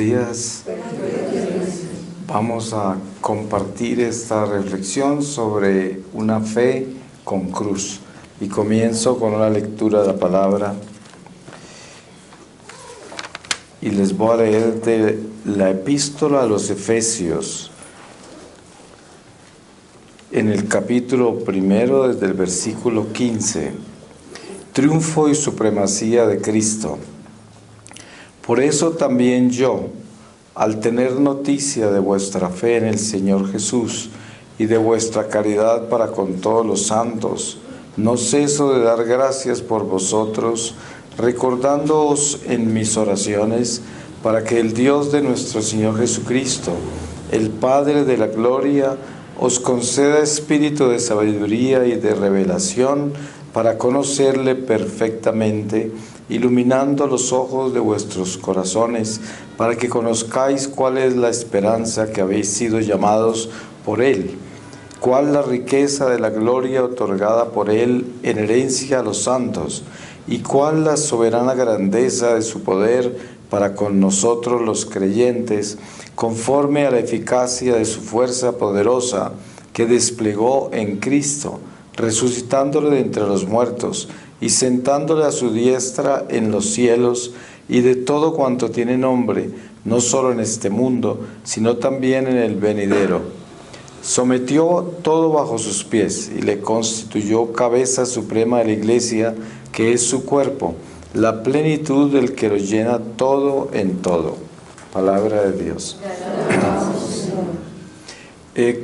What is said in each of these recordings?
días. Vamos a compartir esta reflexión sobre una fe con cruz. Y comienzo con una lectura de la palabra. Y les voy a leer de la epístola a los Efesios, en el capítulo 1, desde el versículo 15. Triunfo y supremacía de Cristo. Por eso también yo, al tener noticia de vuestra fe en el Señor Jesús y de vuestra caridad para con todos los santos, no ceso de dar gracias por vosotros, recordándoos en mis oraciones, para que el Dios de nuestro Señor Jesucristo, el Padre de la gloria, os conceda espíritu de sabiduría y de revelación para conocerle perfectamente, iluminando los ojos de vuestros corazones, para que conozcáis cuál es la esperanza que habéis sido llamados por Él, cuál la riqueza de la gloria otorgada por Él en herencia a los santos, y cuál la soberana grandeza de su poder para con nosotros los creyentes, conforme a la eficacia de su fuerza poderosa que desplegó en Cristo, resucitándole de entre los muertos y sentándole a su diestra en los cielos, y de todo cuanto tiene nombre, no solo en este mundo, sino también en el venidero. Sometió todo bajo sus pies y le constituyó cabeza suprema de la Iglesia, que es su cuerpo, la plenitud del que lo llena todo en todo. Palabra de Dios.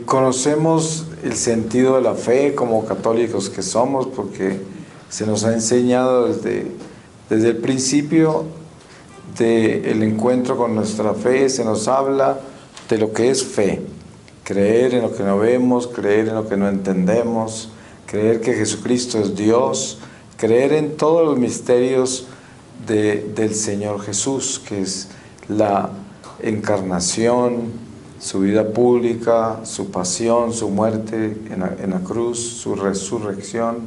Conocemos el sentido de la fe como católicos que somos, porque se nos ha enseñado desde el principio del encuentro con nuestra fe. Se nos habla de lo que es fe: creer en lo que no vemos, creer en lo que no entendemos, creer que Jesucristo es Dios, creer en todos los misterios del Señor Jesús, que es la encarnación, su vida pública, su pasión, su muerte en la cruz, su resurrección,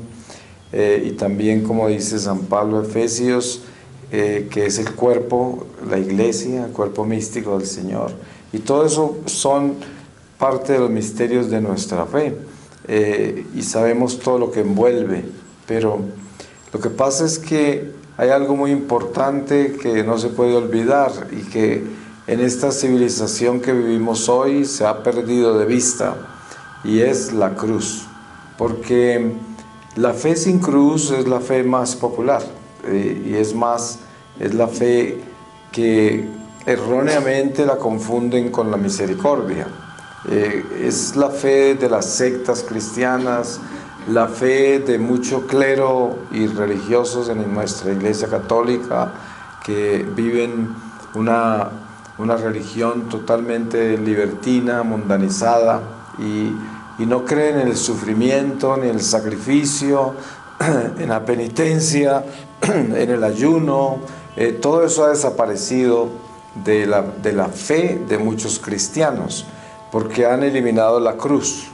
y también, como dice San Pablo, Efesios, que es el cuerpo, la iglesia, el cuerpo místico del Señor. Y todo eso son parte de los misterios de nuestra fe, y sabemos todo lo que envuelve, pero lo que pasa es que hay algo muy importante que no se puede olvidar y que en esta civilización que vivimos hoy se ha perdido de vista, y es la cruz. Porque la fe sin cruz es la fe más popular, y es la fe que erróneamente la confunden con la misericordia. Es la fe de las sectas cristianas, la fe de mucho clero y religiosos en nuestra Iglesia Católica, que viven una religión totalmente libertina, mundanizada, y no creen en el sufrimiento, ni en el sacrificio, en la penitencia, en el ayuno. Todo eso ha desaparecido de la fe de muchos cristianos, porque han eliminado la cruz.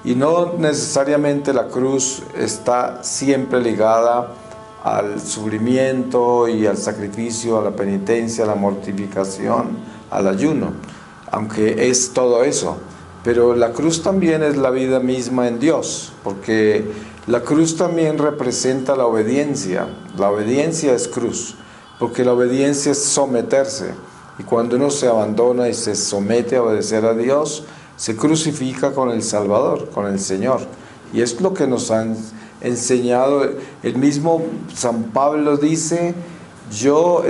Y no necesariamente la cruz está siempre ligada al sufrimiento y al sacrificio, a la penitencia, a la mortificación, al ayuno, aunque es todo eso. Pero la cruz también es la vida misma en Dios, porque la cruz también representa la obediencia. La obediencia es cruz, porque la obediencia es someterse. Y cuando uno se abandona y se somete a obedecer a Dios, se crucifica con el Salvador, con el Señor. Y es lo que nos han enseñado. El mismo San Pablo dice: yo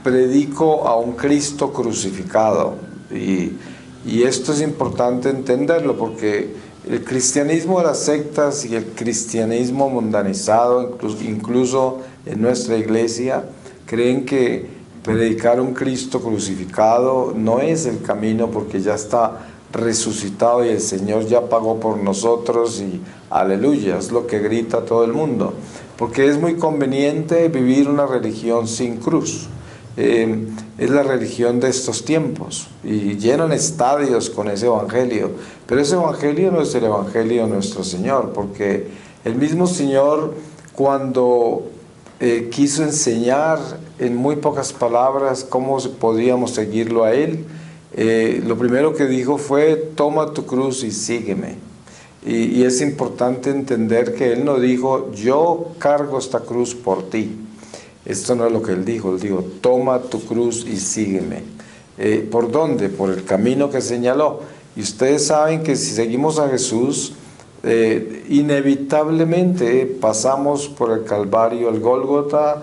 predico a un Cristo crucificado. Y esto es importante entenderlo, porque el cristianismo de las sectas y el cristianismo mundanizado, incluso en nuestra iglesia, creen que predicar un Cristo crucificado no es el camino, porque ya está resucitado y el Señor ya pagó por nosotros, y aleluya, es lo que grita todo el mundo, porque es muy conveniente vivir una religión sin cruz. Es la religión de estos tiempos, y llenan estadios con ese evangelio, pero ese evangelio no es el evangelio de nuestro Señor, porque el mismo Señor, cuando quiso enseñar en muy pocas palabras cómo podríamos seguirlo a Él. Lo primero que dijo fue: toma tu cruz y sígueme. Y es importante entender que Él no dijo: yo cargo esta cruz por ti. Esto no es lo que Él dijo toma tu cruz y sígueme. ¿Por dónde? Por el camino que señaló. Y ustedes saben que si seguimos a Jesús, inevitablemente pasamos por el Calvario, el Gólgota,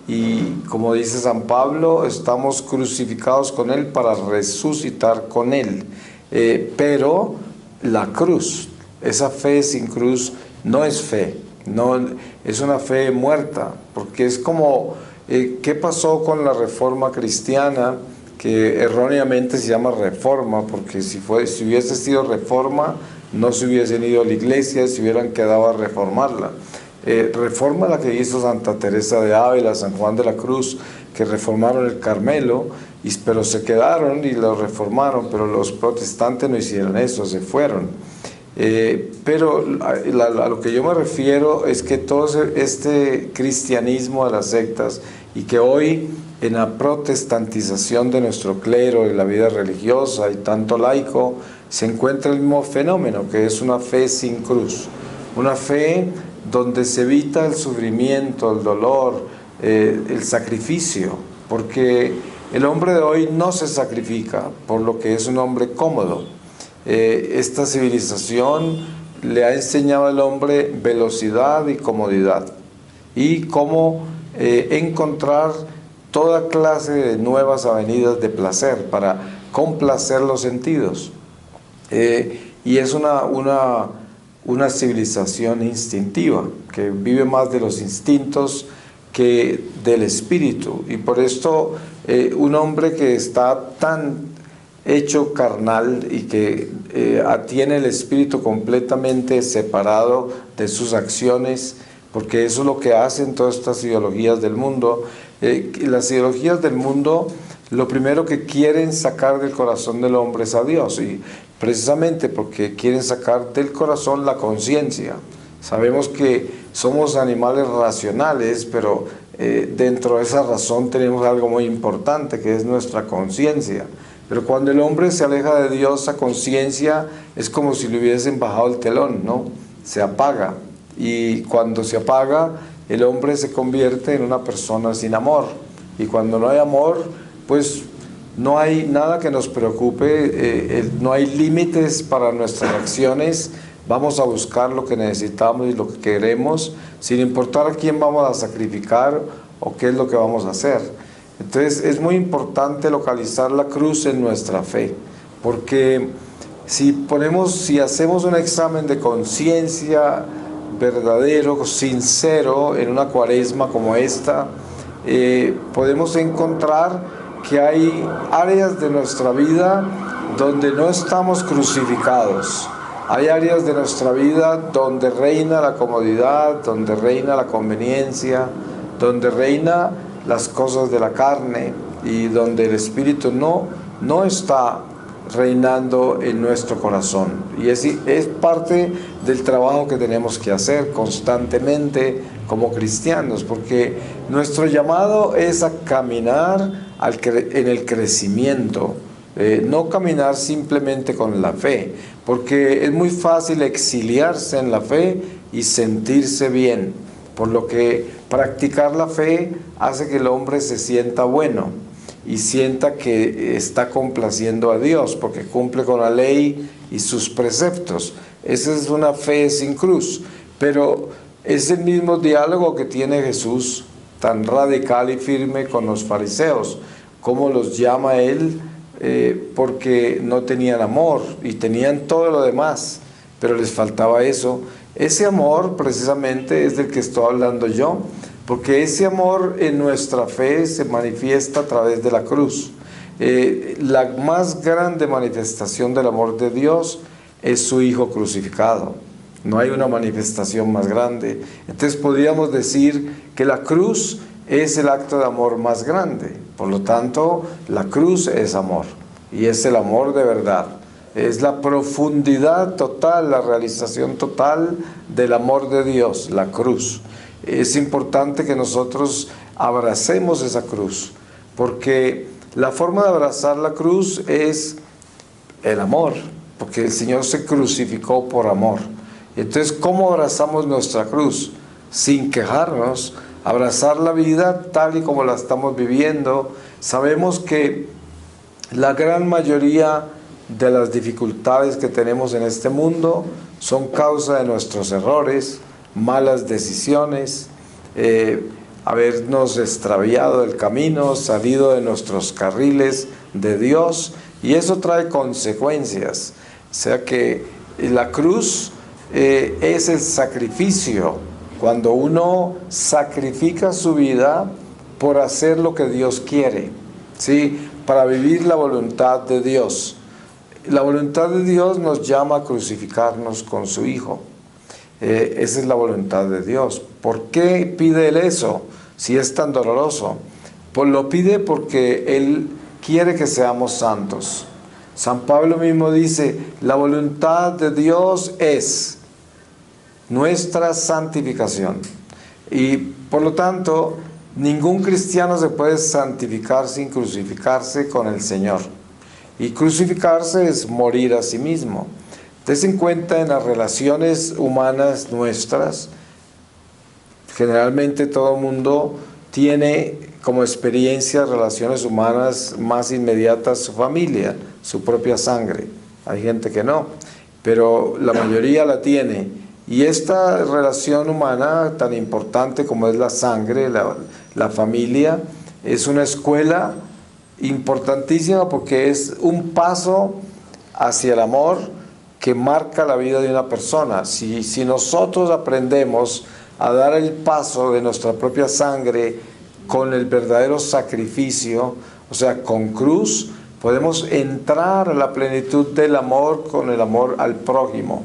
y como dice San Pablo, estamos crucificados con Él para resucitar con Él. Pero la cruz, esa fe sin cruz, no es fe, no, es una fe muerta, porque es como, ¿qué pasó con la Reforma cristiana? Que erróneamente se llama reforma, porque si hubiese sido reforma, no se hubiesen ido a la iglesia, se hubieran quedado a reformarla. Reforma la que hizo Santa Teresa de Ávila, San Juan de la Cruz, que reformaron el Carmelo, pero se quedaron y lo reformaron, pero los protestantes no hicieron eso, se fueron. Pero a lo que yo me refiero es que todo este cristianismo de las sectas, y que hoy en la protestantización de nuestro clero y la vida religiosa y tanto laico, se encuentra el mismo fenómeno, que es una fe sin cruz, una fe donde se evita el sufrimiento, el dolor, el sacrificio, porque el hombre de hoy no se sacrifica, por lo que es un hombre cómodo. Esta civilización le ha enseñado al hombre velocidad y comodidad, y cómo encontrar toda clase de nuevas avenidas de placer para complacer los sentidos. Y es una civilización instintiva, que vive más de los instintos que del espíritu. Y por esto un hombre que está tan hecho carnal y que tiene el espíritu completamente separado de sus acciones, porque eso es lo que hacen todas estas ideologías del mundo. Las ideologías del mundo, lo primero que quieren sacar del corazón del hombre es a Dios, y precisamente porque quieren sacar del corazón la conciencia. Sabemos que somos animales racionales, pero dentro de esa razón tenemos algo muy importante, que es nuestra conciencia. Pero cuando el hombre se aleja de Dios, esa conciencia es como si le hubiesen bajado el telón, ¿no? Se apaga. Y cuando se apaga, el hombre se convierte en una persona sin amor. Y cuando no hay amor, pues no hay nada que nos preocupe, no hay límites para nuestras acciones. Vamos a buscar lo que necesitamos y lo que queremos, sin importar a quién vamos a sacrificar o qué es lo que vamos a hacer. Entonces es muy importante localizar la cruz en nuestra fe, porque si hacemos un examen de conciencia verdadero, sincero, en una cuaresma como esta, podemos encontrar que hay áreas de nuestra vida donde no estamos crucificados. Hay áreas de nuestra vida donde reina la comodidad, donde reina la conveniencia, donde reina las cosas de la carne, y donde el Espíritu no está reinando en nuestro corazón. Y es parte del trabajo que tenemos que hacer constantemente como cristianos, porque nuestro llamado es a caminar en el crecimiento, no caminar simplemente con la fe, porque es muy fácil exiliarse en la fe y sentirse bien, por lo que practicar la fe hace que el hombre se sienta bueno y sienta que está complaciendo a Dios, porque cumple con la ley y sus preceptos. Esa es una fe sin cruz, pero es el mismo diálogo que tiene Jesús, tan radical y firme con los fariseos. ¿Cómo los llama Él? Porque no tenían amor y tenían todo lo demás, pero les faltaba eso. Ese amor precisamente es del que estoy hablando yo, porque ese amor en nuestra fe se manifiesta a través de la cruz. La más grande manifestación del amor de Dios es su Hijo crucificado. No hay una manifestación más grande. Entonces podríamos decir que la cruz es el acto de amor más grande. Por lo tanto, la cruz es amor, y es el amor de verdad. Es la profundidad total, la realización total del amor de Dios, la cruz. es importante que nosotros abracemos esa cruz, porque la forma de abrazar la cruz es el amor, porque el Señor se crucificó por amor. Entonces, ¿cómo abrazamos nuestra cruz? Sin quejarnos, abrazar la vida tal y como la estamos viviendo. Sabemos que la gran mayoría de las dificultades que tenemos en este mundo son causa de nuestros errores, malas decisiones, habernos extraviado del camino, salido de nuestros carriles de Dios, y eso trae consecuencias. O sea que la cruz es el sacrificio, cuando uno sacrifica su vida por hacer lo que Dios quiere, ¿sí? Para vivir la voluntad de Dios. La voluntad de Dios nos llama a crucificarnos con su Hijo. Esa es la voluntad de Dios. ¿Por qué pide Él eso si es tan doloroso? Pues lo pide porque Él quiere que seamos santos. San Pablo mismo dice, la voluntad de Dios es nuestra santificación. Y por lo tanto, ningún cristiano se puede santificar sin crucificarse con el Señor. Y crucificarse es morir a sí mismo. Tense en cuenta en las relaciones humanas nuestras, generalmente todo el mundo tiene como experiencia relaciones humanas más inmediatas su familia, su propia sangre. Hay gente que no, pero la mayoría la tiene. Y esta relación humana tan importante como es la sangre, la familia, es una escuela importantísima porque es un paso hacia el amor que marca la vida de una persona. Si nosotros aprendemos a dar el paso de nuestra propia sangre con el verdadero sacrificio, o sea, con cruz, podemos entrar a la plenitud del amor con el amor al prójimo.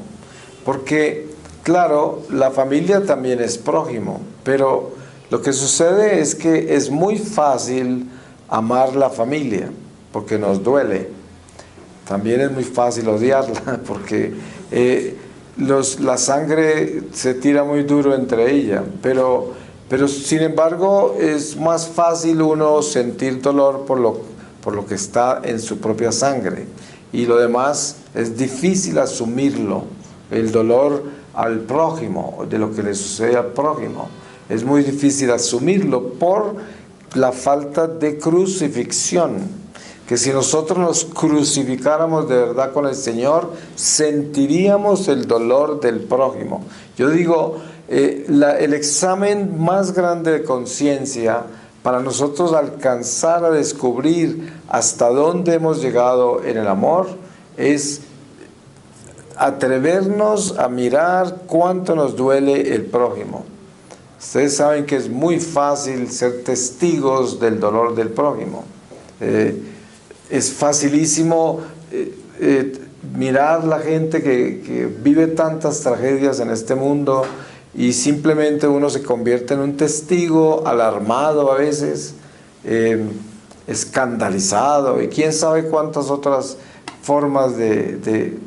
Porque, claro, la familia también es prójimo, pero lo que sucede es que es muy fácil amar la familia, porque nos duele. También es muy fácil odiarla, porque la sangre se tira muy duro entre ella, pero sin embargo es más fácil uno sentir dolor por lo que está en su propia sangre, y lo demás es difícil asumirlo, el dolor al prójimo, de lo que le sucede al prójimo, es muy difícil asumirlo por la falta de crucifixión. Que si nosotros nos crucificáramos de verdad con el Señor, sentiríamos el dolor del prójimo. Yo digo, el examen más grande de conciencia para nosotros alcanzar a descubrir hasta dónde hemos llegado en el amor es atrevernos a mirar cuánto nos duele el prójimo. Ustedes saben que es muy fácil ser testigos del dolor del prójimo. Es facilísimo mirar la gente que vive tantas tragedias en este mundo y simplemente uno se convierte en un testigo alarmado a veces, escandalizado, y quién sabe cuántas otras formas de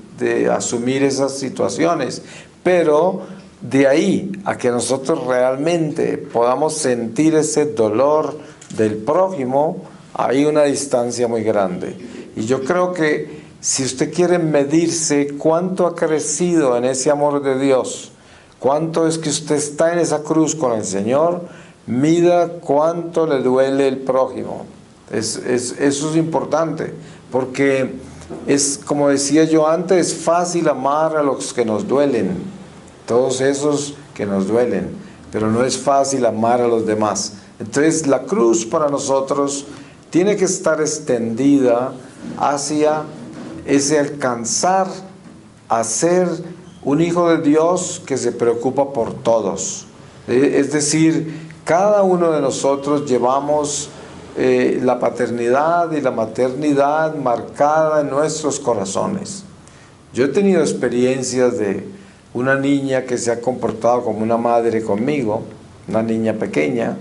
asumir esas situaciones. Pero de ahí a que nosotros realmente podamos sentir ese dolor del prójimo, hay una distancia muy grande. Y yo creo que si usted quiere medirse cuánto ha crecido en ese amor de Dios, cuánto es que usted está en esa cruz con el Señor, mida cuánto le duele el prójimo. Eso es importante, porque es, como decía yo antes, es fácil amar a los que nos duelen, todos esos que nos duelen, pero no es fácil amar a los demás. Entonces la cruz para nosotros tiene que estar extendida hacia ese alcanzar a ser un hijo de Dios que se preocupa por todos. Es decir, cada uno de nosotros llevamos la paternidad y la maternidad marcada en nuestros corazones. Yo he tenido experiencias de una niña que se ha comportado como una madre conmigo, una niña pequeña,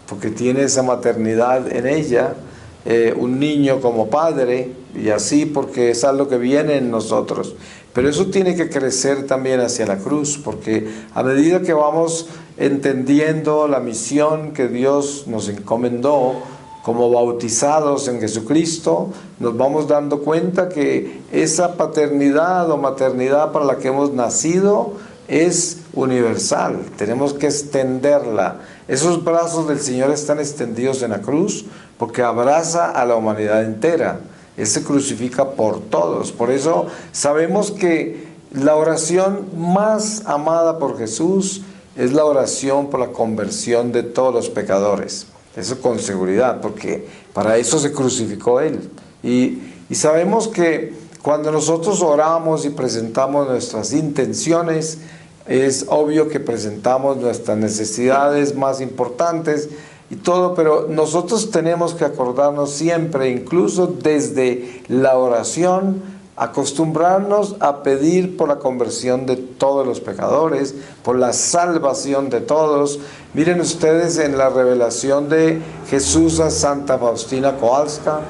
porque tiene esa maternidad en ella, un niño como padre, y así porque es algo que viene en nosotros. Pero eso tiene que crecer también hacia la cruz, porque a medida que vamos entendiendo la misión que Dios nos encomendó, como bautizados en Jesucristo, nos vamos dando cuenta que esa paternidad o maternidad para la que hemos nacido es universal. Tenemos que extenderla. Esos brazos del Señor están extendidos en la cruz porque abraza a la humanidad entera. Él se crucifica por todos. Por eso sabemos que la oración más amada por Jesús es la oración por la conversión de todos los pecadores. Eso con seguridad, porque para eso se crucificó Él. Y sabemos que cuando nosotros oramos y presentamos nuestras intenciones, es obvio que presentamos nuestras necesidades más importantes y todo, pero nosotros tenemos que acordarnos siempre, incluso desde la oración, acostumbrarnos a pedir por la conversión de todos los pecadores, por la salvación de todos. Miren ustedes en la revelación de Jesús a Santa Faustina Kowalska,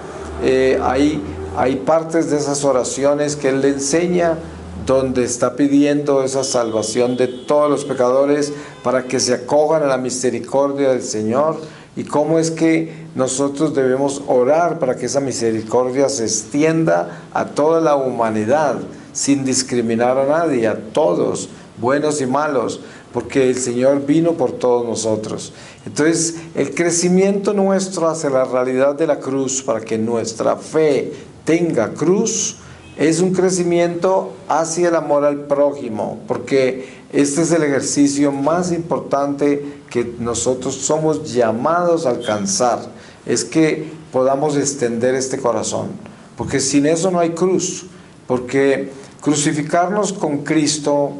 hay partes de esas oraciones que Él le enseña, donde está pidiendo esa salvación de todos los pecadores para que se acojan a la misericordia del Señor, y cómo es que nosotros debemos orar para que esa misericordia se extienda a toda la humanidad, sin discriminar a nadie, a todos, buenos y malos, porque el Señor vino por todos nosotros. Entonces, el crecimiento nuestro hacia la realidad de la cruz, para que nuestra fe tenga cruz, es un crecimiento hacia el amor al prójimo, porque este es el ejercicio más importante que nosotros somos llamados a alcanzar, es que podamos extender este corazón, porque sin eso no hay cruz, porque crucificarnos con Cristo,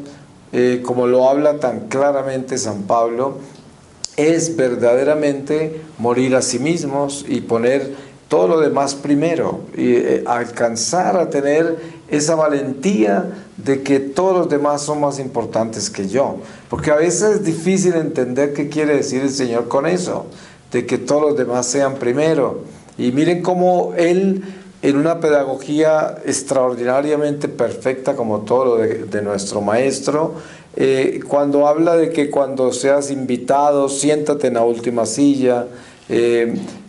como lo habla tan claramente San Pablo, es verdaderamente morir a sí mismos y poner todo lo demás primero, y alcanzar a tener esa valentía de que todos los demás son más importantes que yo, porque a veces es difícil entender qué quiere decir el Señor con eso, de que todos los demás sean primero. Y miren cómo Él, en una pedagogía extraordinariamente perfecta, como todo lo de nuestro Maestro, cuando habla de que cuando seas invitado, siéntate en la última silla,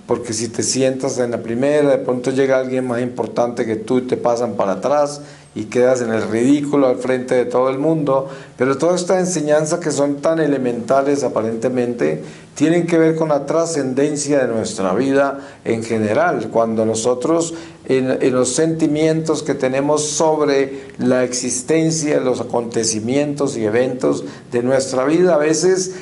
porque si te sientas en la primera, de pronto llega alguien más importante que tú y te pasan para atrás y quedas en el ridículo al frente de todo el mundo. Pero toda esta enseñanza, que son tan elementales aparentemente, tienen que ver con la trascendencia de nuestra vida en general. Cuando nosotros en los sentimientos que tenemos sobre la existencia, los acontecimientos y eventos de nuestra vida, a veces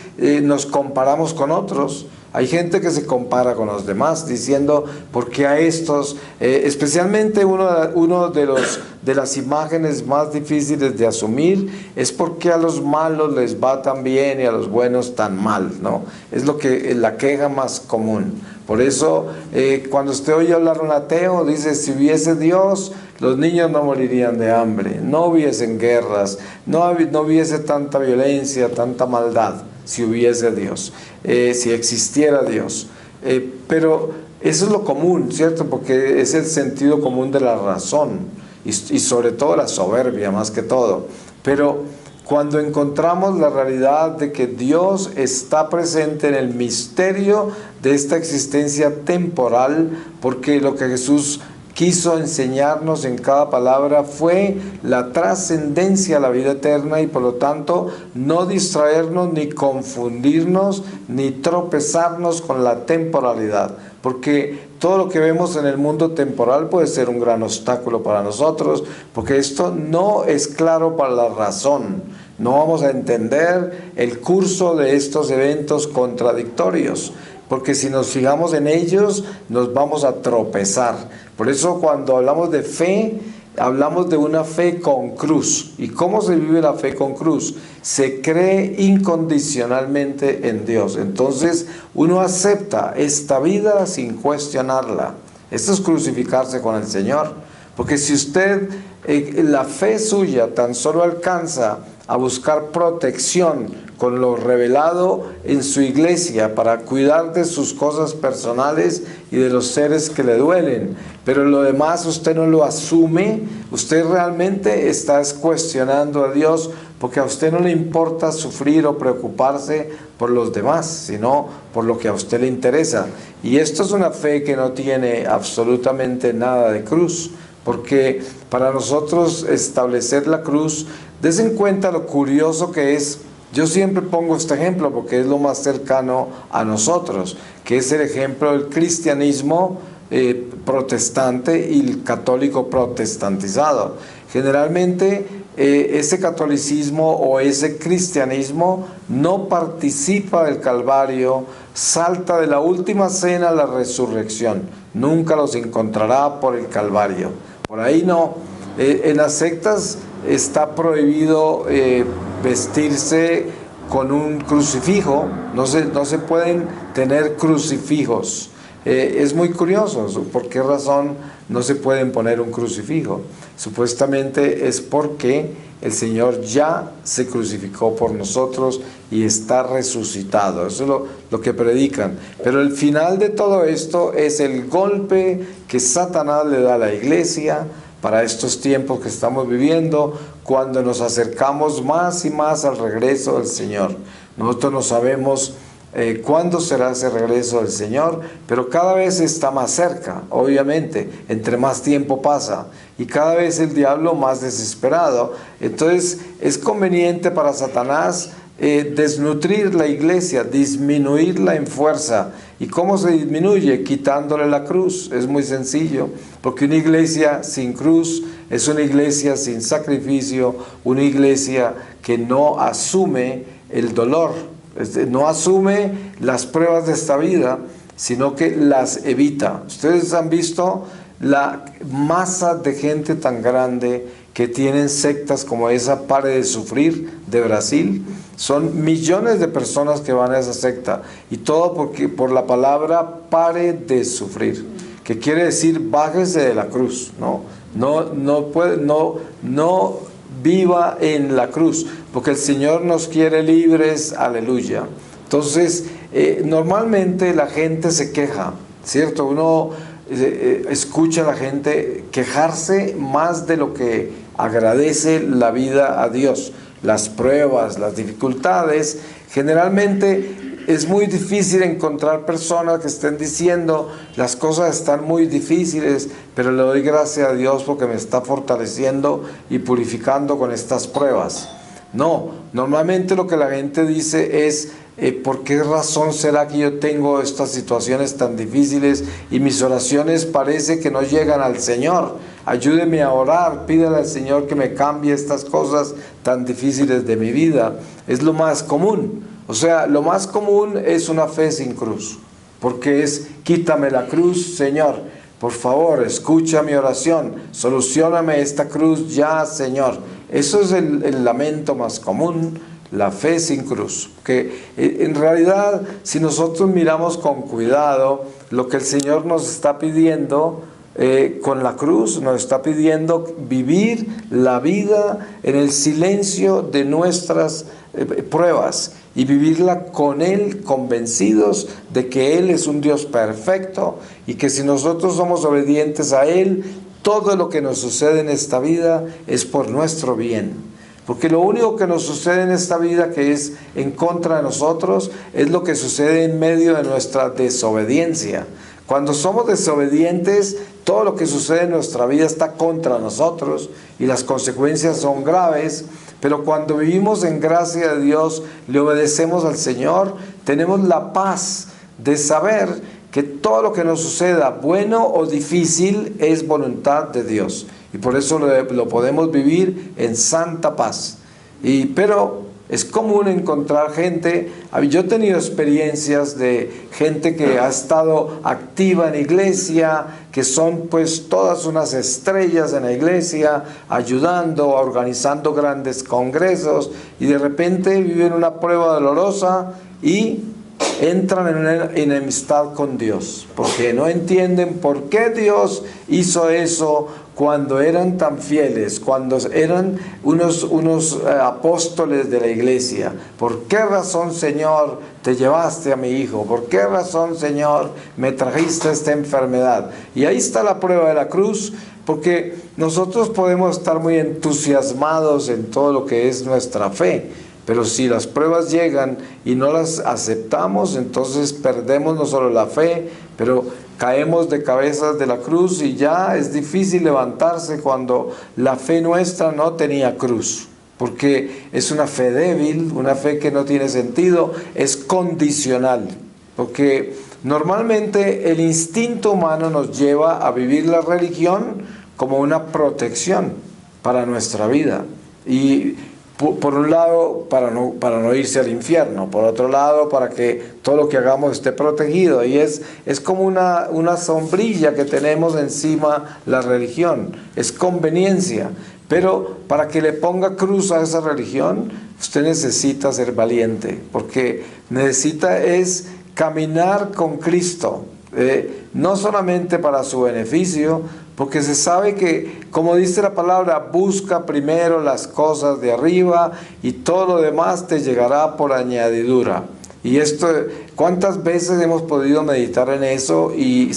nos comparamos con otros. Hay gente que se compara con los demás diciendo, ¿por qué a estos? Especialmente uno de las imágenes más difíciles de asumir es por qué a los malos les va tan bien y a los buenos tan mal, ¿no? Es la queja más común. Por eso, cuando usted oye hablar a un ateo, dice, si hubiese Dios, los niños no morirían de hambre, no hubiesen guerras, no hubiese tanta violencia, tanta maldad, si hubiese Dios, si existiera Dios. Pero eso es lo común, ¿cierto? Porque es el sentido común de la razón y sobre todo la soberbia más que todo. Pero cuando encontramos la realidad de que Dios está presente en el misterio de esta existencia temporal, porque lo que Jesús quiso enseñarnos en cada palabra fue la trascendencia a la vida eterna, y por lo tanto no distraernos, ni confundirnos, ni tropezarnos con la temporalidad, porque todo lo que vemos en el mundo temporal puede ser un gran obstáculo para nosotros, porque esto no es claro para la razón. No vamos a entender el curso de estos eventos contradictorios, porque si nos fijamos en ellos nos vamos a tropezar. Por eso cuando hablamos de fe, hablamos de una fe con cruz. ¿Y cómo se vive la fe con cruz? Se cree incondicionalmente en Dios. Entonces uno acepta esta vida sin cuestionarla. Esto es crucificarse con el Señor. Porque si usted, la fe suya tan solo alcanza a buscar protección con lo revelado en su iglesia para cuidar de sus cosas personales y de los seres que le duelen. Pero lo demás usted no lo asume, usted realmente está cuestionando a Dios, porque a usted no le importa sufrir o preocuparse por los demás, sino por lo que a usted le interesa. Y esto es una fe que no tiene absolutamente nada de cruz, porque para nosotros establecer la cruz, des en cuenta lo curioso que es. Yo siempre pongo este ejemplo porque es lo más cercano a nosotros, que es el ejemplo del cristianismo protestante y el católico protestantizado. Generalmente ese catolicismo o ese cristianismo no participa del Calvario, salta de la última cena a la resurrección, nunca los encontrará por el Calvario, por ahí no. En las sectas está prohibido vestirse con un crucifijo, no se pueden tener crucifijos. Es muy curioso, ¿por qué razón no se pueden poner un crucifijo? Supuestamente es porque el Señor ya se crucificó por nosotros y está resucitado. Eso es lo que predican. Pero el final de todo esto es el golpe que Satanás le da a la iglesia para estos tiempos que estamos viviendo, cuando nos acercamos más y más al regreso del Señor. Nosotros no sabemos cuándo será ese regreso del Señor, pero cada vez está más cerca, obviamente, entre más tiempo pasa, y cada vez el diablo más desesperado. Entonces es conveniente para Satanás desnutrir la iglesia, disminuirla en fuerza. ¿Y cómo se disminuye? Quitándole la cruz. Es muy sencillo, porque una iglesia sin cruz es una iglesia sin sacrificio, una iglesia que no asume el dolor, no asume las pruebas de esta vida, sino que las evita. Ustedes han visto la masa de gente tan grande que tienen sectas como esa Pare de Sufrir de Brasil. Son millones de personas que van a esa secta, y todo por la palabra pare de sufrir, que quiere decir bájese de la cruz, no viva en la cruz, porque el Señor nos quiere libres, aleluya. Entonces, normalmente la gente se queja, ¿cierto? Uno escucha a la gente quejarse más de lo que agradece la vida a Dios. Las pruebas, las dificultades, generalmente es muy difícil encontrar personas que estén diciendo las cosas están muy difíciles, pero le doy gracias a Dios porque me está fortaleciendo y purificando con estas pruebas. No, normalmente lo que la gente dice es ¿por qué razón será que yo tengo estas situaciones tan difíciles y mis oraciones parece que no llegan al Señor? Ayúdeme a orar, pídale al Señor que me cambie estas cosas tan difíciles de mi vida. Es lo más común. O sea, lo más común es una fe sin cruz, porque es quítame la cruz, Señor. Por favor, escucha mi oración, solucióname esta cruz ya, Señor. Eso es el lamento más común, la fe sin cruz. Que en realidad, si nosotros miramos con cuidado, lo que el Señor nos está pidiendo con la cruz, nos está pidiendo vivir la vida en el silencio de nuestras pruebas, y vivirla con Él, convencidos de que Él es un Dios perfecto, y que si nosotros somos obedientes a Él, todo lo que nos sucede en esta vida es por nuestro bien. Porque lo único que nos sucede en esta vida que es en contra de nosotros es lo que sucede en medio de nuestra desobediencia. Cuando somos desobedientes, todo lo que sucede en nuestra vida está contra nosotros y las consecuencias son graves. Pero cuando vivimos en gracia de Dios, le obedecemos al Señor, tenemos la paz de saber que todo lo que nos suceda, bueno o difícil, es voluntad de Dios. Y por eso lo podemos vivir en santa paz. Pero es común encontrar gente, yo he tenido experiencias de gente que ha estado activa en iglesia, que son pues todas unas estrellas en la iglesia, ayudando, organizando grandes congresos, y de repente viven una prueba dolorosa y entran en una enemistad con Dios, porque no entienden por qué Dios hizo eso cuando eran tan fieles, cuando eran unos apóstoles de la iglesia. ¿Por qué razón, Señor, te llevaste a mi hijo? ¿Por qué razón, Señor, me trajiste esta enfermedad? Y ahí está la prueba de la cruz, porque nosotros podemos estar muy entusiasmados en todo lo que es nuestra fe, pero si las pruebas llegan y no las aceptamos, entonces perdemos no solo la fe, pero caemos de cabezas de la cruz y ya es difícil levantarse cuando la fe nuestra no tenía cruz. Porque es una fe débil, una fe que no tiene sentido, es condicional. Porque normalmente el instinto humano nos lleva a vivir la religión como una protección para nuestra vida. Y por un lado, para no irse al infierno, por otro lado, para que todo lo que hagamos esté protegido. Y es como una sombrilla que tenemos encima la religión, es conveniencia. Pero para que le ponga cruz a esa religión, usted necesita ser valiente, porque necesita es caminar con Cristo, no solamente para su beneficio, porque se sabe que, como dice la palabra, busca primero las cosas de arriba y todo lo demás te llegará por añadidura. Y esto, ¿cuántas veces hemos podido meditar en eso y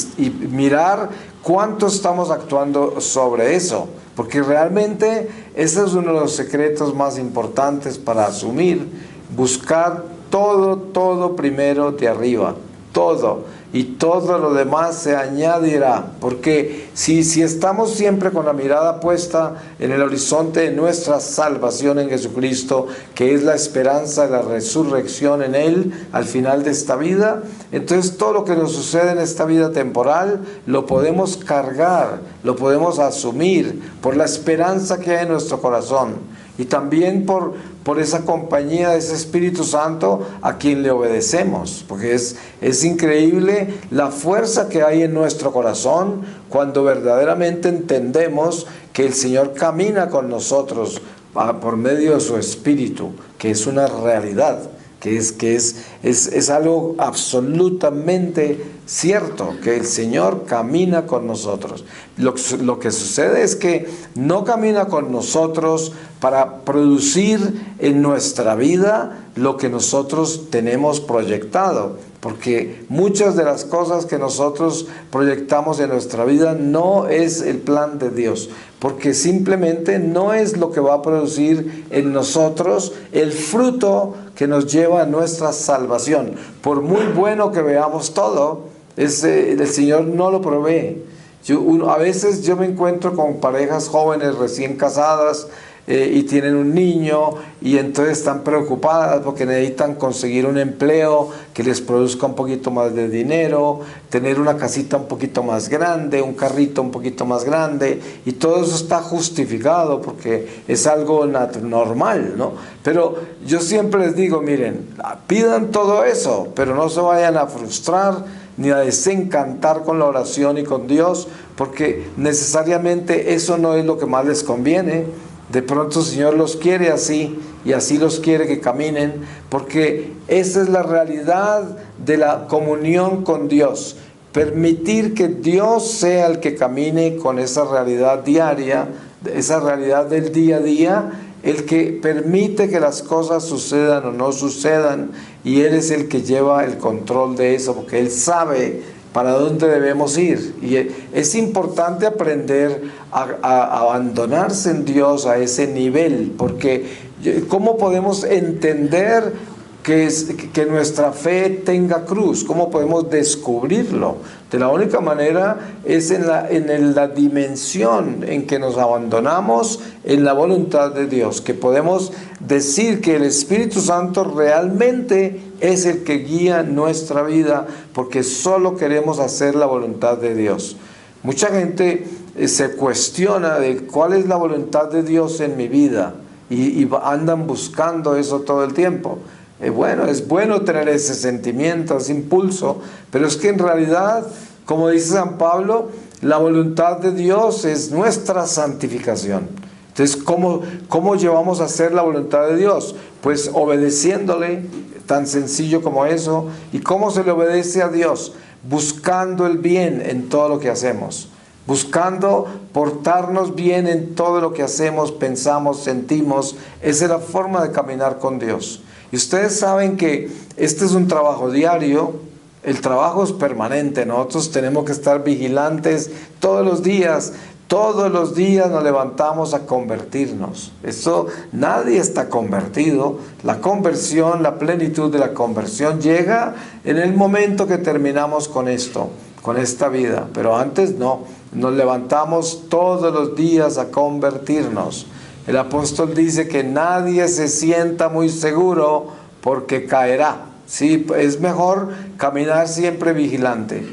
mirar cuánto estamos actuando sobre eso? Porque realmente ese es uno de los secretos más importantes para asumir, buscar todo primero de arriba, todo. Y todo lo demás se añadirá, porque si estamos siempre con la mirada puesta en el horizonte de nuestra salvación en Jesucristo, que es la esperanza de la resurrección en Él al final de esta vida, entonces todo lo que nos sucede en esta vida temporal lo podemos cargar, lo podemos asumir por la esperanza que hay en nuestro corazón. Y también por esa compañía de ese Espíritu Santo a quien le obedecemos, porque es increíble la fuerza que hay en nuestro corazón cuando verdaderamente entendemos que el Señor camina con nosotros por medio de su Espíritu, que es una realidad, que es algo absolutamente cierto, que el Señor camina con nosotros. Lo que sucede es que no camina con nosotros para producir en nuestra vida lo que nosotros tenemos proyectado, porque muchas de las cosas que nosotros proyectamos en nuestra vida no es el plan de Dios, porque simplemente no es lo que va a producir en nosotros el fruto que nos lleva a nuestra salvación. Por muy bueno que veamos todo, el Señor no lo provee. A veces yo me encuentro con parejas jóvenes recién casadas y tienen un niño y entonces están preocupadas porque necesitan conseguir un empleo que les produzca un poquito más de dinero, tener una casita un poquito más grande, un carrito un poquito más grande, y todo eso está justificado porque es algo normal, ¿no? Pero yo siempre les digo, miren, pidan todo eso, pero no se vayan a frustrar ni a desencantar con la oración y con Dios, porque necesariamente eso no es lo que más les conviene. De pronto el Señor los quiere así, y así los quiere que caminen, porque esa es la realidad de la comunión con Dios. Permitir que Dios sea el que camine con esa realidad diaria, esa realidad del día a día, el que permite que las cosas sucedan o no sucedan, y Él es el que lleva el control de eso, porque Él sabe para dónde debemos ir. Y es importante aprender a abandonarse en Dios a ese nivel, porque ¿cómo podemos entender que nuestra fe tenga cruz? ¿Cómo podemos descubrirlo? De la única manera es en la dimensión en que nos abandonamos en la voluntad de Dios, que podemos decir que el Espíritu Santo realmente es el que guía nuestra vida, porque solo queremos hacer la voluntad de Dios. Mucha gente se cuestiona de cuál es la voluntad de Dios en mi vida y andan buscando eso todo el tiempo. Bueno, es bueno tener ese sentimiento, ese impulso, pero es que en realidad, como dice San Pablo, la voluntad de Dios es nuestra santificación. Entonces, ¿cómo llevamos a hacer la voluntad de Dios? Pues obedeciéndole, tan sencillo como eso. ¿Y cómo se le obedece a Dios? Buscando el bien en todo lo que hacemos, buscando portarnos bien en todo lo que hacemos, pensamos, sentimos. Esa es la forma de caminar con Dios. Y ustedes saben que este es un trabajo diario, el trabajo es permanente, nosotros tenemos que estar vigilantes todos los días nos levantamos a convertirnos. Eso, nadie está convertido. La conversión, la plenitud de la conversión llega en el momento que terminamos con esto, con esta vida. Pero antes no, nos levantamos todos los días a convertirnos. El apóstol dice que nadie se sienta muy seguro porque caerá. Sí, es mejor caminar siempre vigilante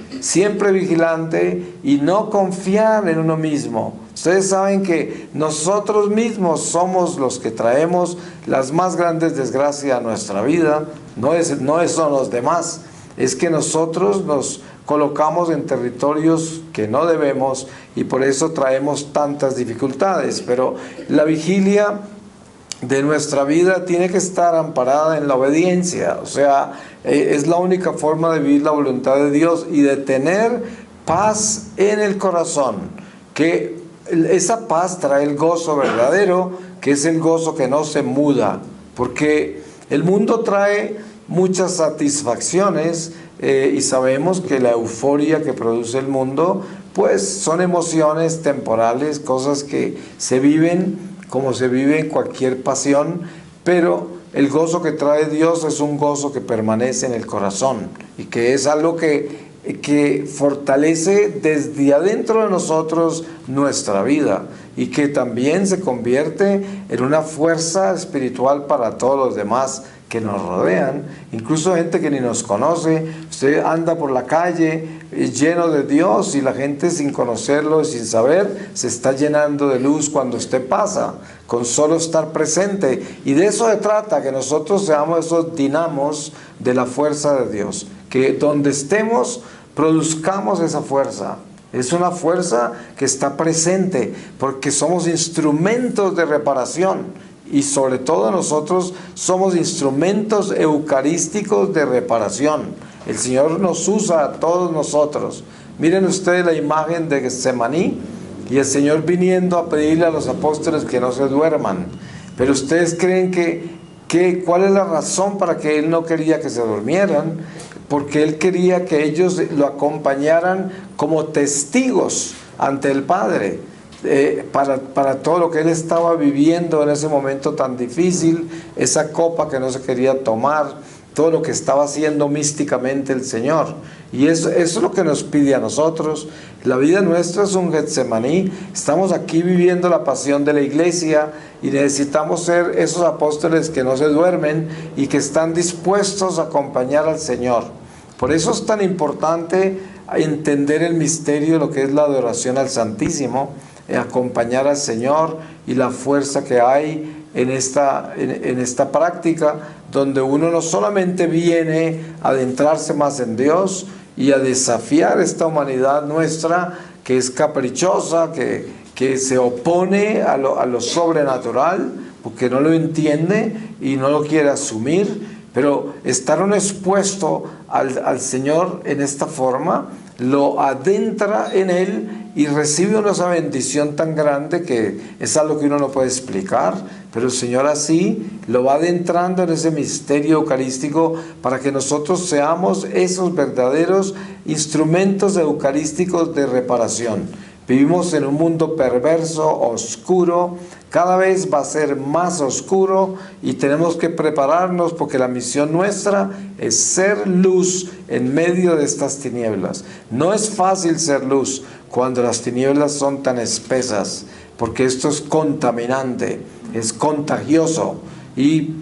y no confiar en uno mismo. Ustedes saben que nosotros mismos somos los que traemos las más grandes desgracias a nuestra vida. No son los demás, es que nosotros nos colocamos en territorios que no debemos y por eso traemos tantas dificultades. Pero la vigilia de nuestra vida tiene que estar amparada en la obediencia, o sea, es la única forma de vivir la voluntad de Dios y de tener paz en el corazón, que esa paz trae el gozo verdadero, que es el gozo que no se muda, porque el mundo trae muchas satisfacciones y sabemos que la euforia que produce el mundo, pues son emociones temporales, cosas que se viven como se vive en cualquier pasión, pero el gozo que trae Dios es un gozo que permanece en el corazón y que es algo que fortalece desde adentro de nosotros nuestra vida y que también se convierte en una fuerza espiritual para todos los demás que nos rodean, incluso gente que ni nos conoce. Usted anda por la calle lleno de Dios y la gente sin conocerlo y sin saber se está llenando de luz cuando usted pasa, con solo estar presente. Y de eso se trata, que nosotros seamos esos dinamos de la fuerza de Dios, que donde estemos produzcamos esa fuerza. Es una fuerza que está presente porque somos instrumentos de reparación. Y sobre todo nosotros somos instrumentos eucarísticos de reparación. El Señor nos usa a todos nosotros. Miren ustedes la imagen de Getsemaní y el Señor viniendo a pedirle a los apóstoles que no se duerman. Pero ustedes creen ¿cuál es la razón para que Él no quería que se durmieran? Porque Él quería que ellos lo acompañaran como testigos ante el Padre. Para todo lo que él estaba viviendo en ese momento tan difícil, esa copa que no se quería tomar, todo lo que estaba haciendo místicamente el Señor. Y eso es lo que nos pide a nosotros. La vida nuestra es un Getsemaní. Estamos aquí viviendo la pasión de la iglesia y necesitamos ser esos apóstoles que no se duermen y que están dispuestos a acompañar al Señor. Por eso es tan importante entender el misterio de lo que es la adoración al Santísimo, acompañar al Señor y la fuerza que hay en esta práctica, donde uno no solamente viene a adentrarse más en Dios y a desafiar esta humanidad nuestra que es caprichosa, que se opone a lo sobrenatural, porque no lo entiende y no lo quiere asumir, pero estar uno expuesto al Señor en esta forma, lo adentra en Él y recibe una bendición tan grande que es algo que uno no puede explicar, pero el Señor así lo va adentrando en ese misterio eucarístico para que nosotros seamos esos verdaderos instrumentos eucarísticos de reparación. Vivimos en un mundo perverso, oscuro, cada vez va a ser más oscuro y tenemos que prepararnos porque la misión nuestra es ser luz en medio de estas tinieblas. No es fácil ser luz cuando las tinieblas son tan espesas, porque esto es contaminante, es contagioso. Y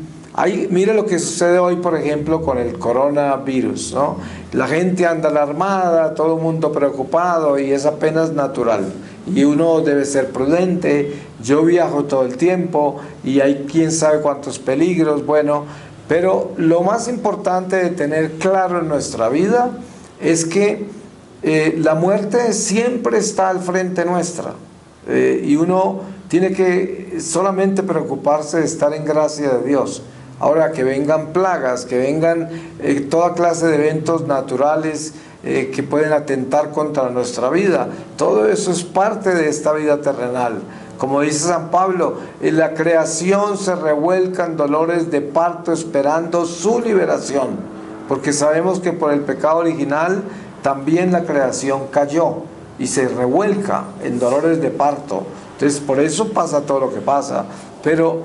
mire lo que sucede hoy, por ejemplo, con el coronavirus, ¿no? La gente anda alarmada, todo el mundo preocupado y es apenas natural. Y uno debe ser prudente. Yo viajo todo el tiempo y hay quién sabe cuántos peligros, bueno, pero lo más importante de tener claro en nuestra vida es que la muerte siempre está al frente nuestra y uno tiene que solamente preocuparse de estar en gracia de Dios. Ahora, que vengan plagas, que vengan toda clase de eventos naturales que pueden atentar contra nuestra vida, todo eso es parte de esta vida terrenal. Como dice San Pablo, en la creación se revuelcan dolores de parto esperando su liberación, porque sabemos que por el pecado original también la creación cayó y se revuelca en dolores de parto. Entonces por eso pasa todo lo que pasa. Pero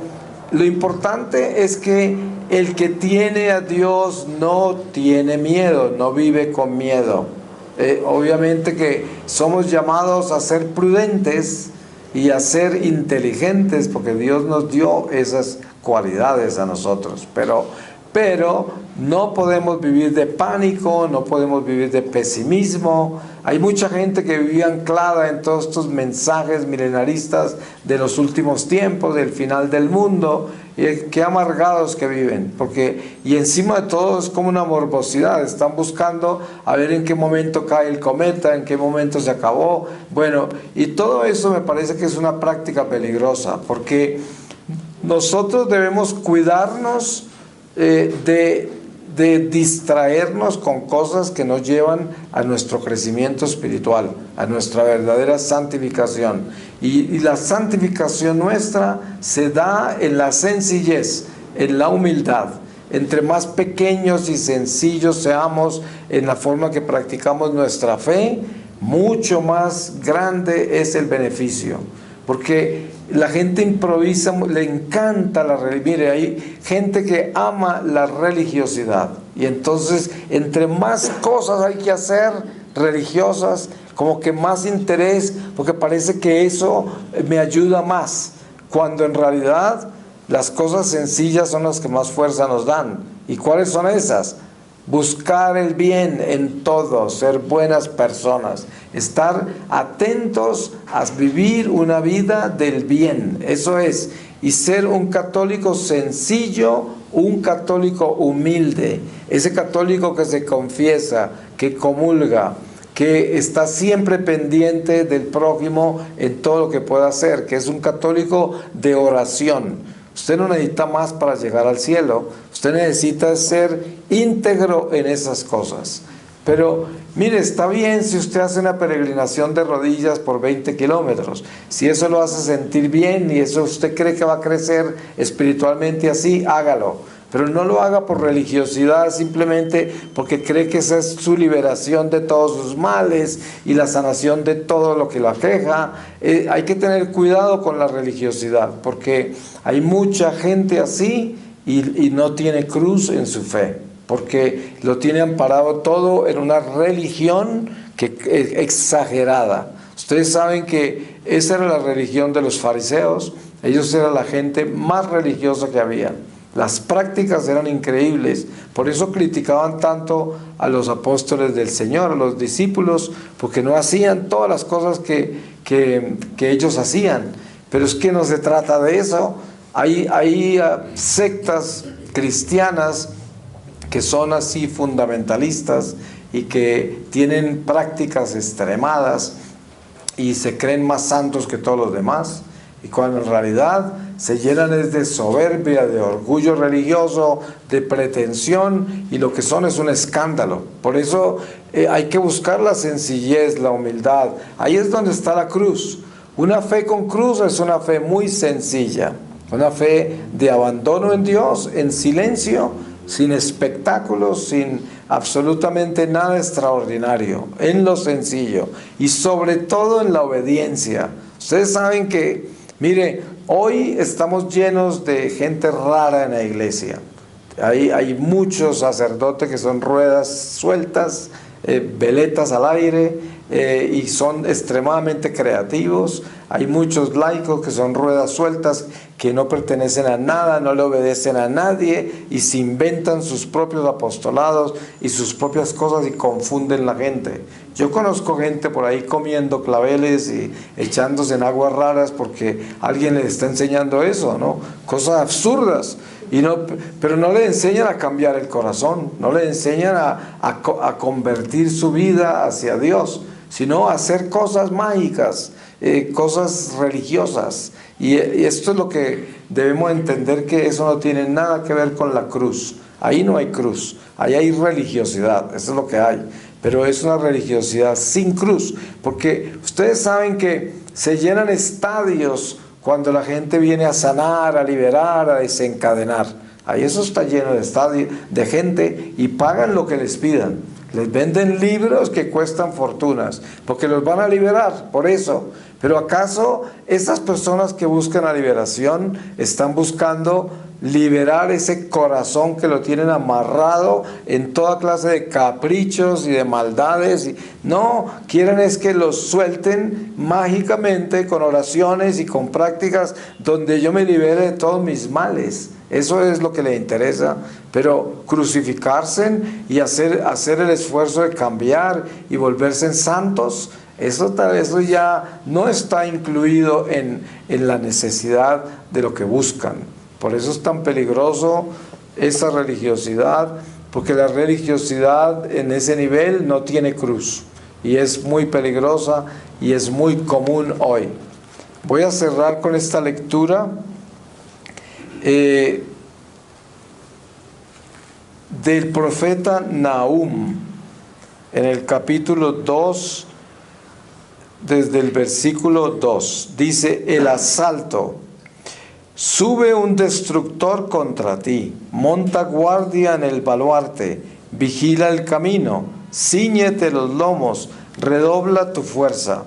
lo importante es que el que tiene a Dios no tiene miedo, no vive con miedo. Obviamente que somos llamados a ser prudentes y a ser inteligentes, porque Dios nos dio esas cualidades a nosotros, pero no podemos vivir de pánico, no podemos vivir de pesimismo. Hay mucha gente que vive anclada en todos estos mensajes milenaristas de los últimos tiempos, del final del mundo, y qué amargados que viven, y encima de todo es como una morbosidad, están buscando a ver en qué momento cae el cometa, en qué momento se acabó. Bueno, y todo eso me parece que es una práctica peligrosa, porque nosotros debemos cuidarnos de distraernos con cosas que nos llevan a nuestro crecimiento espiritual, a nuestra verdadera santificación. Y la santificación nuestra se da en la sencillez, en la humildad. Entre más pequeños y sencillos seamos en la forma que practicamos nuestra fe, mucho más grande es el beneficio. Porque la gente improvisa, le encanta la religión. Mire, hay gente que ama la religiosidad. Y entonces, entre más cosas hay que hacer religiosas, como que más interés, porque parece que eso me ayuda más. Cuando en realidad las cosas sencillas son las que más fuerza nos dan. ¿Y cuáles son esas? Buscar el bien en todo, ser buenas personas, estar atentos a vivir una vida del bien, eso es, y ser un católico sencillo, un católico humilde, ese católico que se confiesa, que comulga, que está siempre pendiente del prójimo en todo lo que pueda hacer, que es un católico de oración. Usted no necesita más para llegar al cielo, usted necesita ser íntegro en esas cosas. Pero mire, está bien si usted hace una peregrinación de rodillas por 20 kilómetros, si eso lo hace sentir bien y eso usted cree que va a crecer espiritualmente así, hágalo. Pero no lo haga por religiosidad, simplemente porque cree que esa es su liberación de todos sus males y la sanación de todo lo que lo aqueja. Hay que tener cuidado con la religiosidad, porque hay mucha gente así y no tiene cruz en su fe, porque lo tiene amparado todo en una religión exagerada. Ustedes saben que esa era la religión de los fariseos, ellos eran la gente más religiosa que había. Las prácticas eran increíbles, por eso criticaban tanto a los apóstoles del Señor, a los discípulos, porque no hacían todas las cosas que ellos hacían. Pero es que no se trata de eso. Hay sectas cristianas que son así fundamentalistas y que tienen prácticas extremadas y se creen más santos que todos los demás, y cuando en realidad se llenan de soberbia, de orgullo religioso, de pretensión, y lo que son es un escándalo. Por eso hay que buscar la sencillez, la humildad. Ahí es donde está la cruz. Una fe con cruz es una fe muy sencilla, una fe de abandono en Dios, en silencio, sin espectáculos, sin absolutamente nada extraordinario, en lo sencillo y sobre todo en la obediencia. Ustedes saben que, mire, hoy estamos llenos de gente rara en la iglesia. Hay muchos sacerdotes que son ruedas sueltas, veletas al aire, y son extremadamente creativos. Hay muchos laicos que son ruedas sueltas, que no pertenecen a nada, no le obedecen a nadie y se inventan sus propios apostolados y sus propias cosas y confunden la gente. Yo conozco gente por ahí comiendo claveles y echándose en aguas raras porque alguien les está enseñando eso, ¿no? Cosas absurdas. Pero no le enseñan a cambiar el corazón, no le enseñan a convertir su vida hacia Dios, sino a hacer cosas mágicas, cosas religiosas. Y esto es lo que debemos entender, que eso no tiene nada que ver con la cruz. Ahí no hay cruz, ahí hay religiosidad, eso es lo que hay. Pero es una religiosidad sin cruz, porque ustedes saben que se llenan estadios cuando la gente viene a sanar, a liberar, a desencadenar. Ahí eso está lleno de estadios, de gente, y pagan lo que les pidan. Les venden libros que cuestan fortunas, porque los van a liberar, por eso. Pero ¿acaso estas personas que buscan la liberación están buscando liberar ese corazón que lo tienen amarrado en toda clase de caprichos y de maldades? No, quieren es que los suelten mágicamente con oraciones y con prácticas donde yo me libere de todos mis males. Eso es lo que les interesa. Pero crucificarse y hacer el esfuerzo de cambiar y volverse en santos, eso ya no está incluido en la necesidad de lo que buscan. Por eso es tan peligroso esa religiosidad, porque la religiosidad en ese nivel no tiene cruz, y es muy peligrosa y es muy común hoy. Voy a cerrar con esta lectura del profeta Nahum, en el capítulo 2, desde el versículo 2, dice: el asalto. Sube un destructor contra ti, monta guardia en el baluarte, vigila el camino, cíñete los lomos, redobla tu fuerza.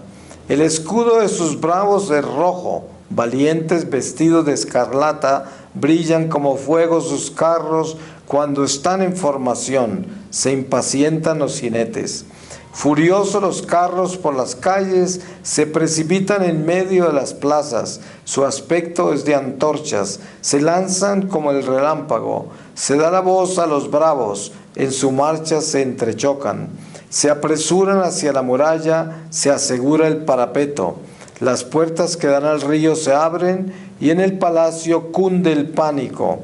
El escudo de sus bravos es rojo, valientes vestidos de escarlata, brillan como fuego sus carros cuando están en formación, se impacientan los jinetes. Furiosos los carros por las calles, se precipitan en medio de las plazas, su aspecto es de antorchas, se lanzan como el relámpago, se da la voz a los bravos, en su marcha se entrechocan, se apresuran hacia la muralla, se asegura el parapeto, las puertas que dan al río se abren y en el palacio cunde el pánico.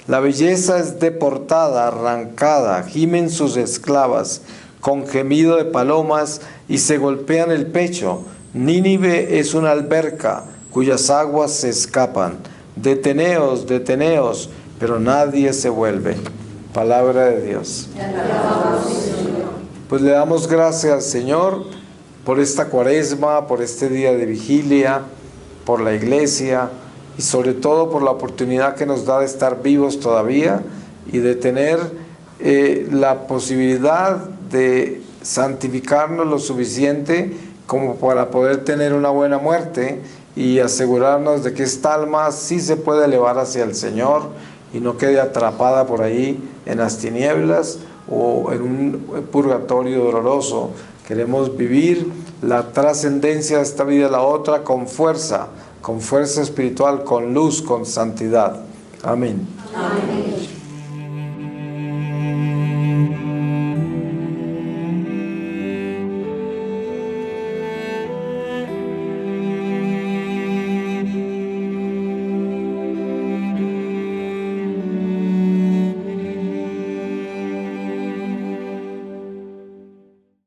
La belleza es deportada, arrancada, gimen sus esclavas, con gemido de palomas, y se golpean el pecho. Nínive es una alberca, cuyas aguas se escapan. Deteneos, deteneos, pero nadie se vuelve. Palabra de Dios. Pues le damos gracias al Señor por esta cuaresma, por este día de vigilia, por la iglesia, y sobre todo por la oportunidad que nos da de estar vivos todavía y de tener la posibilidad de santificarnos lo suficiente como para poder tener una buena muerte y asegurarnos de que esta alma sí se puede elevar hacia el Señor y no quede atrapada por ahí en las tinieblas o en un purgatorio doloroso. Queremos vivir la trascendencia de esta vida a la otra con fuerza espiritual, con luz, con santidad. Amén. Amén.